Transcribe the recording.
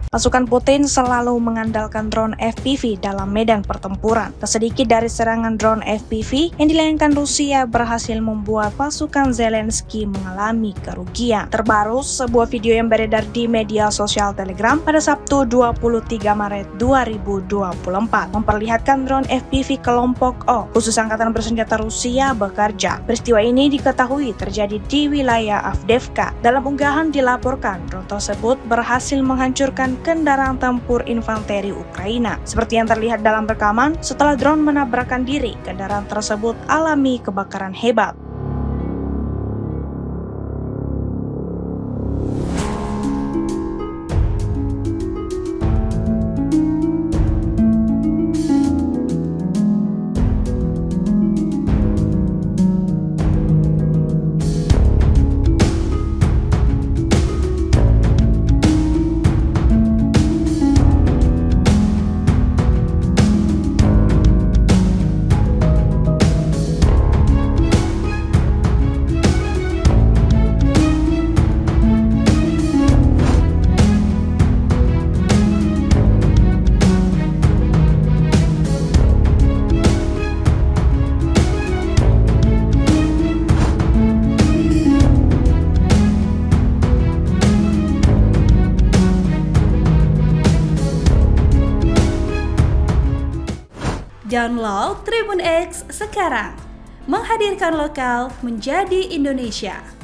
Pasukan Putin selalu mengandalkan drone FPV dalam medan pertempuran. Tak sedikit dari serangan drone FPV yang dilayangkan Rusia berhasil membuat pasukan Zelensky mengalami kerugian. Terbaru, sebuah video yang beredar di media sosial Telegram pada Sabtu 23 Maret 2024 memperlihatkan drone FPV kelompok O, khusus angkatan bersenjata Rusia, bekerja. Peristiwa ini diketahui terjadi di wilayah Avdiivka. Dalam unggahan dilaporkan, drone tersebut berhasil menghancurkan kendaraan tempur infanteri Ukraina. Seperti yang terlihat dalam rekaman, setelah drone menabrakkan diri, kendaraan tersebut alami kebakaran hebat. Download Tribun X sekarang, menghadirkan lokal menjadi Indonesia.